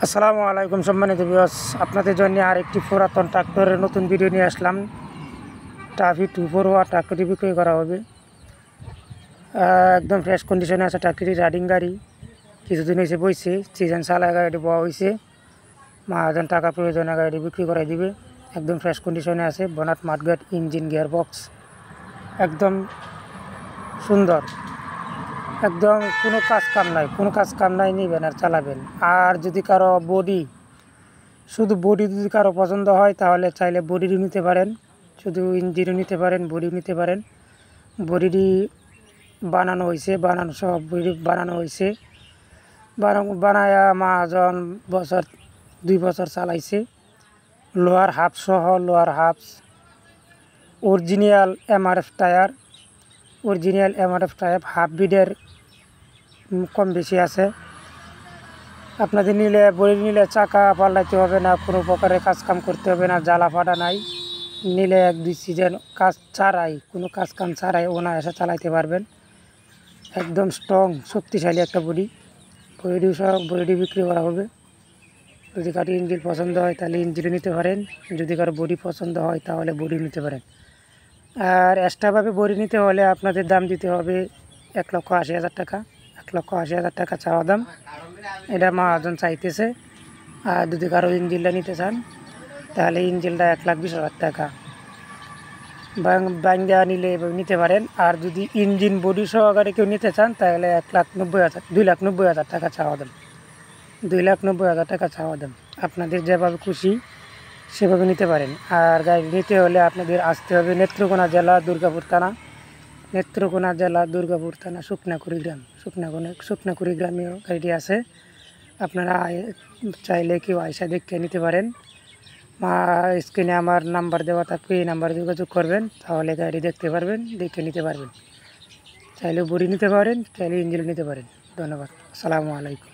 আসসালামু আলাইকুম সম্মানিত ভিউয়ার্স, আপনাদের জন্য আরেকটি পুরাতন ট্রাক্টরের নতুন ভিডিও নিয়ে আসলাম। টাফি 241 ট্রাক্টরটি বিক্রয় করা হবে। একদম ফ্রেশ কন্ডিশনে আছে ট্রাক্টরটি, রাইডিং গাড়ি, কিছুদিন হয়েছে বইছে, সিজন চালায় গাড়িটি বওয়া হয়েছে। মহাজন টাকা প্রয়োজনে গাড়িটি বিক্রি করাই দিবে। একদম ফ্রেশ কন্ডিশনে আছে, বনাট মাঠগাট, ইঞ্জিন, গিয়ার বক্স একদম সুন্দর, একদম কোনো কাজ কাম নাই, নেবেন আর চালাবেন। আর যদি কারো শুধু বডি যদি কারো পছন্দ হয় তাহলে চাইলে বডিরও নিতে পারেন, শুধু ইঞ্জিনও নিতে পারেন, বডিও নিতে পারেন। বডিটি বানানো হয়েছে, বডি বানানো হয়েছে, বানায় মহাজন 2 বছর চালাইছে। লোহার হাফ সহ, লোহার half, original MRF tyre, half বিডের কম বেশি আছে। আপনাদের বডি নিলে চাকা পাল্টাইতে হবে না, কোনো প্রকারের কাম করতে হবে না, জ্বালা ফাটা নাই। নিলে 1-2 সিজন কোনো কাম ছাড়াই অনায়াসে চালাইতে পারবেন। একদম স্ট্রং, শক্তিশালী একটা বডি বিক্রি করা হবে। যদি কারো ইঞ্জিন পছন্দ হয় তাহলে ইঞ্জিনও নিতে পারেন, যদি কারো বডি পছন্দ হয় তাহলে বডি নিতে পারেন। আর এক্সট্রাভাবে বডি নিতে হলে আপনাদের দাম দিতে হবে 1,80,000 টাকা। 1,80,000 টাকা চাওয়া দাম, এটা মহাজন চাইতেছে। আর যদি কারো ইঞ্জিনটা নিতে চান তাহলে ইঞ্জিনটা 1,20,000 টাকা বাঙ্গা নিলে নিতে পারেন। আর যদি ইঞ্জিন বডি সহকারে কেউ নিতে চান তাহলে 2,90,000 টাকা চাওয়া দাম। 2,90,000 টাকা চাওয়া দাম। আপনাদের যেভাবে খুশি সেভাবে নিতে পারেন। আর গাড়ি নিতে হলে আপনাদের আসতে হবে নেত্রকোনা জেলা, দুর্গাপুর থানা, শুকনাকুড়ি গ্রামেও গাড়িটি আছে। আপনারা চাইলে কেউ আয়সা দেখে নিতে পারেন। স্ক্রিনে আমার নাম্বার দেওয়া থাকবে, এই নাম্বারে যোগাযোগ করবেন, তাহলে গাড়ি দেখতে পারবেন, দেখে নিতে পারবেন। চাইলে বডি নিতে পারেন, চাইলে ইঞ্জিন নিতে পারেন। ধন্যবাদ। আসসালামু আলাইকুম।